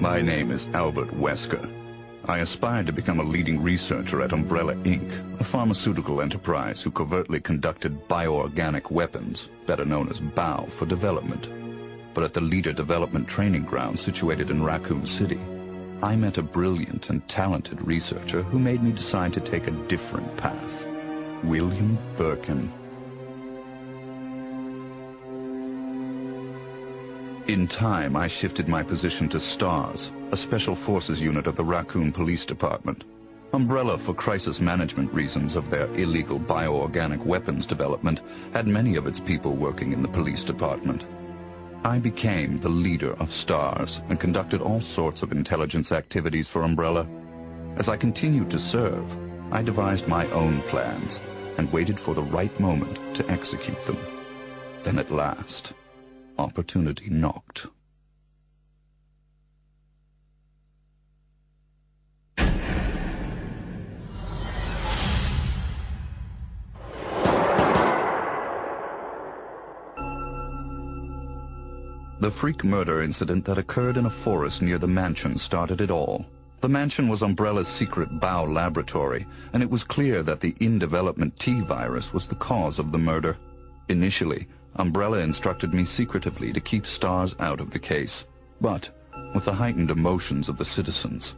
My name is Albert Wesker. I aspired to become a leading researcher at Umbrella Inc., a pharmaceutical enterprise who covertly conducted bioorganic weapons, better known as BOW, for development. But at the Leader Development Training Ground situated in Raccoon City, I met a brilliant and talented researcher who made me decide to take a different path. William Birkin. In time, I shifted my position to STARS, a special forces unit of the Raccoon Police Department. Umbrella, for crisis management reasons of their illegal bioorganic weapons development, had many of its people working in the police department. I became the leader of STARS and conducted all sorts of intelligence activities for Umbrella. As I continued to serve, I devised my own plans and waited for the right moment to execute them. Then at last, opportunity knocked. The freak murder incident that occurred in a forest near the mansion started it all. The mansion was Umbrella's secret BOW laboratory, and it was clear that the in-development T-virus was the cause of the murder. Initially, Umbrella instructed me secretively to keep STARS out of the case. But, with the heightened emotions of the citizens,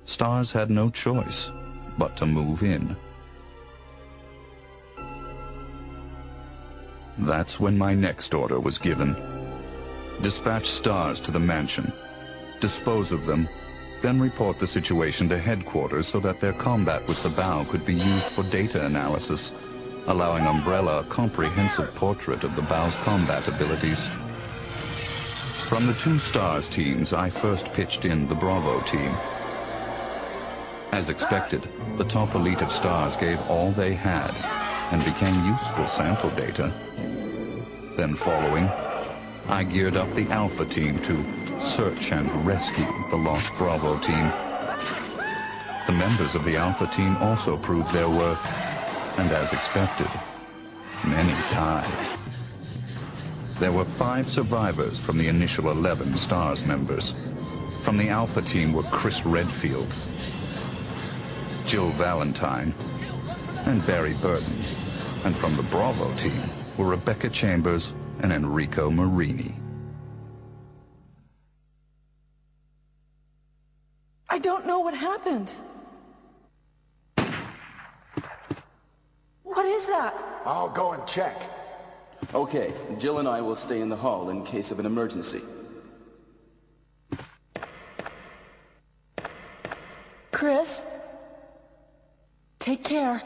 STARS had no choice but to move in. That's when my next order was given. Dispatch STARS to the mansion, dispose of them, then report the situation to headquarters so that their combat with the BOW could be used for data analysis, allowing Umbrella a comprehensive portrait of the BOW's combat abilities. From the two STARS teams, I first pitched in the Bravo team. As expected, the top elite of STARS gave all they had and became useful sample data. Then following, I geared up the Alpha team to search and rescue the lost Bravo team. The members of the Alpha team also proved their worth, and as expected, many died. There were 5 survivors from the initial 11 STARS members. From the Alpha team were Chris Redfield, Jill Valentine, and Barry Burton. And from the Bravo team were Rebecca Chambers and Enrico Marini. I don't know what happened. What is that? I'll go and check. Okay, Jill and I will stay in the hall in case of an emergency. Chris? Take care.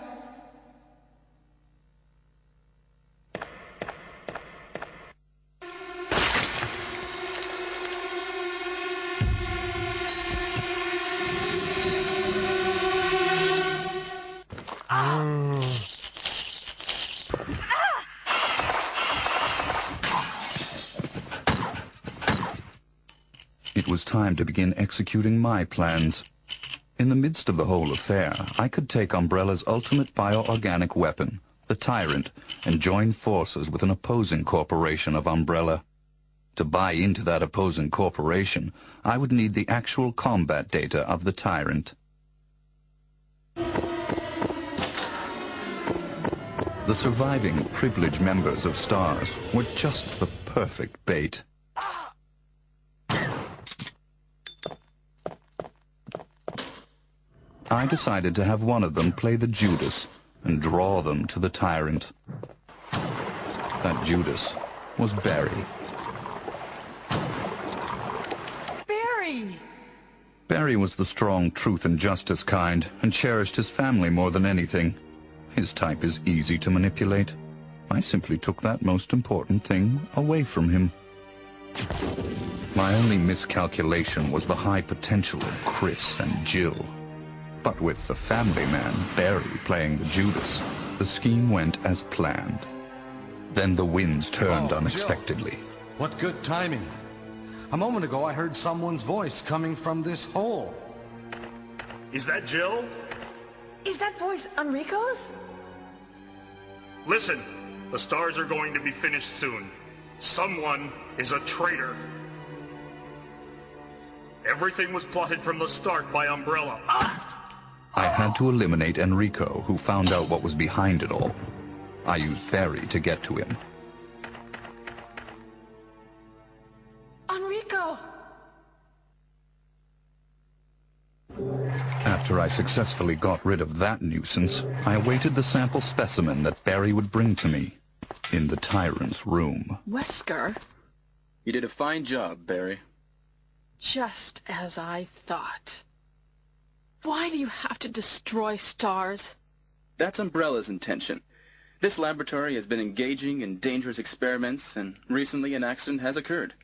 It was time to begin executing my plans. In the midst of the whole affair, I could take Umbrella's ultimate bioorganic weapon, the Tyrant, and join forces with an opposing corporation of Umbrella. To buy into that opposing corporation, I would need the actual combat data of the Tyrant. The surviving privileged members of STARS were just the perfect bait. I decided to have one of them play the Judas and draw them to the Tyrant. That Judas was Barry. Barry! Barry was the strong truth and justice kind and cherished his family more than anything. His type is easy to manipulate. I simply took that most important thing away from him. My only miscalculation was the high potential of Chris and Jill. But with the family man, Barry, playing the Judas, the scheme went as planned. Then the winds turned unexpectedly. Jill. What good timing. A moment ago I heard someone's voice coming from this hole. Is that Jill? Is that voice Enrico's? Listen, the STARS are going to be finished soon. Someone is a traitor. Everything was plotted from the start by Umbrella. I had to eliminate Enrico, who found out what was behind it all. I used Barry to get to him. Enrico! After I successfully got rid of that nuisance, I awaited the sample specimen that Barry would bring to me in the Tyrant's room. Wesker? You did a fine job, Barry. Just as I thought. Why do you have to destroy stars? That's Umbrella's intention. This laboratory has been engaging in dangerous experiments, and recently an accident has occurred.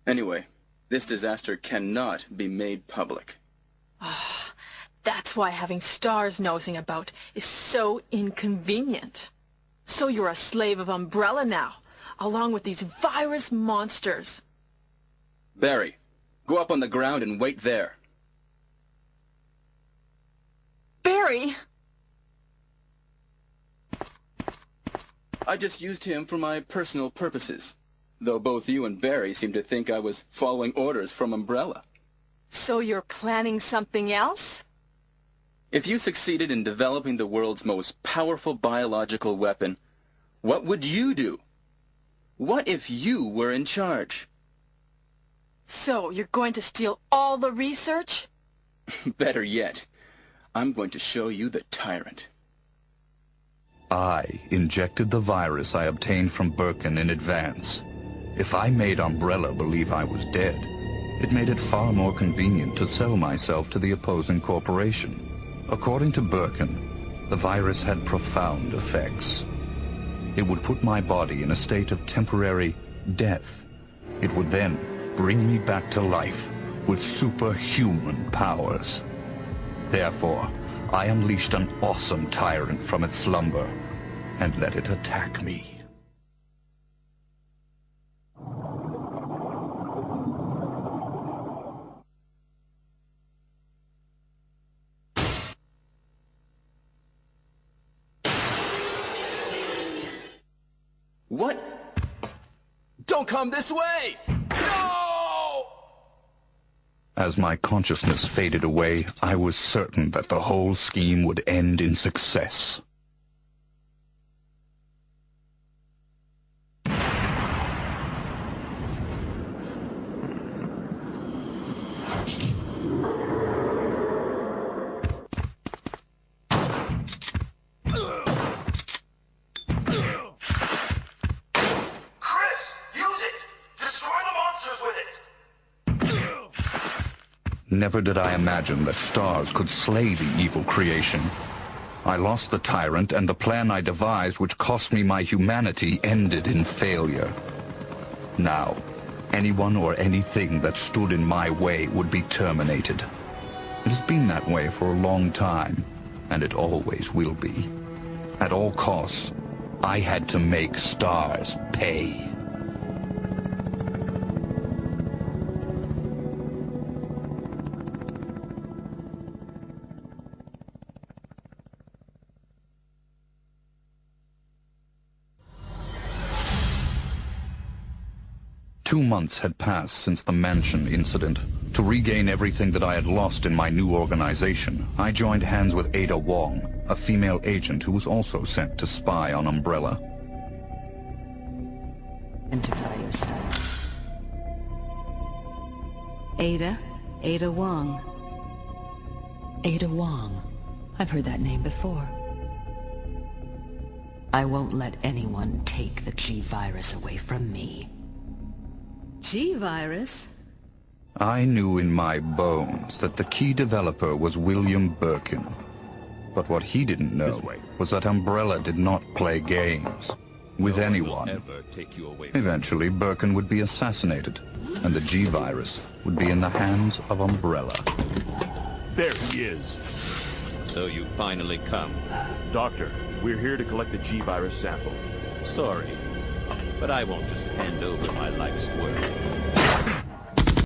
Anyway, this disaster cannot be made public. That's why having stars nosing about is so inconvenient. So you're a slave of Umbrella now, along with these virus monsters. Barry, go up on the ground and wait there. Barry! I just used him for my personal purposes, though both you and Barry seem to think I was following orders from Umbrella. So you're planning something else? If you succeeded in developing the world's most powerful biological weapon, what would you do? What if you were in charge? So you're going to steal all the research? Better yet, I'm going to show you the Tyrant. I injected the virus I obtained from Birkin in advance. If I made Umbrella believe I was dead, it made it far more convenient to sell myself to the opposing corporation. According to Birkin, the virus had profound effects. It would put my body in a state of temporary death. It would then bring me back to life with superhuman powers. Therefore, I unleashed an awesome tyrant from its slumber and let it attack me. What? Don't come this way! No! As my consciousness faded away, I was certain that the whole scheme would end in success. Never did I imagine that stars could slay the evil creation. I lost the tyrant, and the plan I devised, which cost me my humanity, ended in failure. Now, anyone or anything that stood in my way would be terminated. It has been that way for a long time, and it always will be. At all costs, I had to make stars pay. 2 months had passed since the mansion incident. To regain everything that I had lost in my new organization, I joined hands with Ada Wong, a female agent who was also sent to spy on Umbrella. Identify yourself. Ada Wong. Ada Wong. I've heard that name before. I won't let anyone take the G-Virus away from me. G-Virus? I knew in my bones that the key developer was William Birkin. But what he didn't know was that Umbrella did not play games with anyone. Eventually, Birkin would be assassinated, and the G-Virus would be in the hands of Umbrella. There he is. So you finally come. Doctor, we're here to collect the G-Virus sample. Sorry, but I won't just hand over my life's work.